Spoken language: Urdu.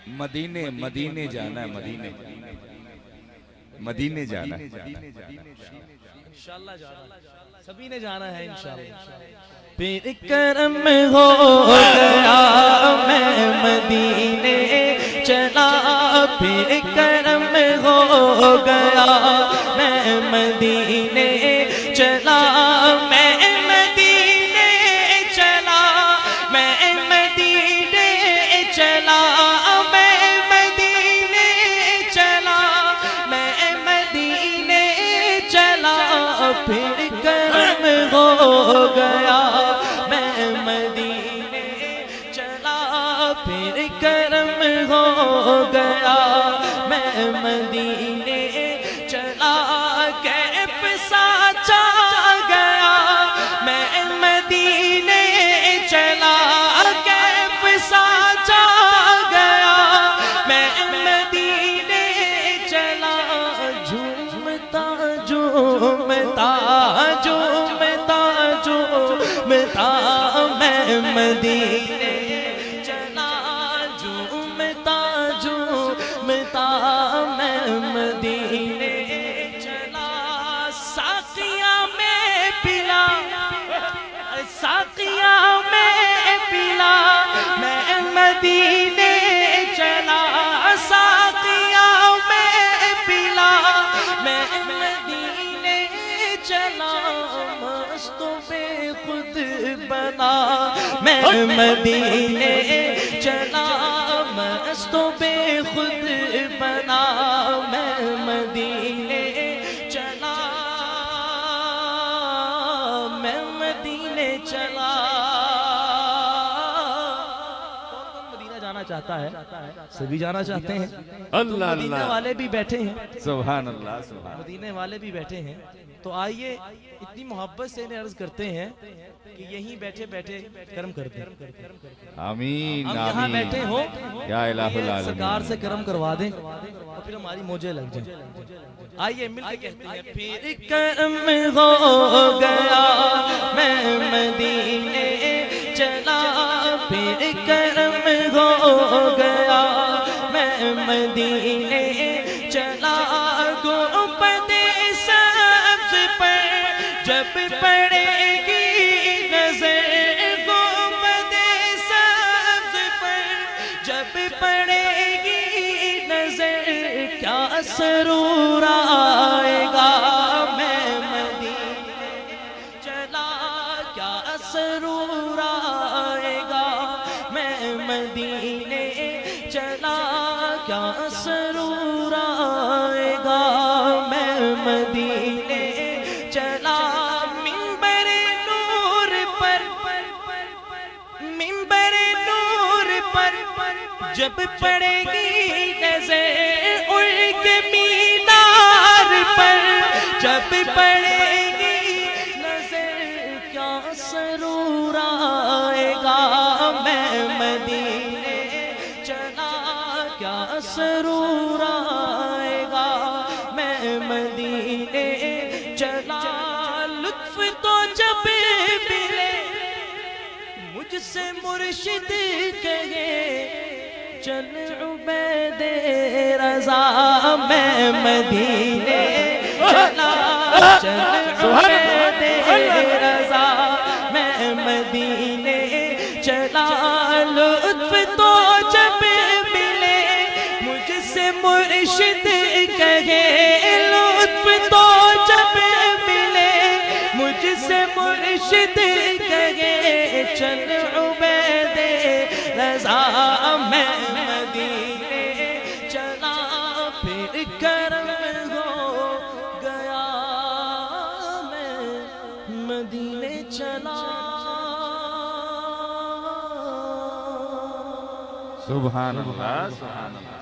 مدینے مدینے جانا ہے، مدینے مدینے جانا ہے انشاءاللہ جانا ہے، سبھی نے جانا ہے انشاءاللہ۔ پھر کرم ہو گیا میں مدینے چلا، پھر کرم ہو گیا میں مدینے چلا، میں مدینے چلا، میں مدینے چلا، میں مدینے چلا، میں مدینے چلا، پھر کرم ہو گیا میں مدینے چلا، پھر کرم ہو گیا میں مدینے چلا، کیف ساچا گیا میں مدینے چلا، کیف ساچا گیا میں مدینے چلا، جھومتا جھومتا جھومتا جھومتا میں مدینے چلا، جھومتا جھومتا میں مدینے چلا، ساقیہ میں پلا، ساقیہ میں پلا میں مدینے چلا، ساقیہ میں پلا میں مدینے چلا، مستوں پہ خود بنا میں مدینے چلا، مستوں پہ خود بنا میں مدینے چلا، میں مدینے چلا۔ کون کون مدینہ جانا چاہتا ہے؟ سبھی جانا چاہتے ہیں، اللہ مدینہ اللہ والے بھی بیٹھے ہیں، سبحان اللہ سبحان مدینے والے بھی بیٹھے ہیں، تو آئیے اتنی محبت سے انہیں عرض کرتے ہیں کہ یہیں بیٹھے بیٹھے کرم کرتے ہیں، آمین ہم یہاں آمین بیٹھے ہوں یا الہ یہ العالمین سرکار سے کرم کروا دیں اور پھر ہماری موجیں لگ جائیں۔ آئیے مل کے کہتے ہیں، پھر کرم ہو گیا میں مدینے چلا، پھر کرم ہو گیا میں مدینے چلا، گنبد سبز پر جب پڑے گی نظر، گنبد سبز پر جب پڑے گی نظر، کیا سرور آئے گا میں مدینے چلا، کیا سرور آئے گا میں مدینے چلا، کیا سرور آئے گا میں مدینے چلا، منبر نور پر، منبر نور پر جب پڑے گی نظر، ان کے مینار پر جب پڑے گی نظر، کیا سرور آئے گا میں مدینے چلا، کیا سرور آئے گا میں مدینے چلا، لطف تو جب ملے مجھ سے مرشد کہے، چل عبید رضا میں مدینے چلا، چل عبید رضا میں مدینے چلا، لطف تو جب ملے مجھ سے مرشد کہے، لطف تو جب ملے مجھ سے مرشد کہے، چل عبید رضا میں مدینے چلا، پھر کرم ہو گیا میں مدینے چلا۔ سبحان اللہ سبحان اللہ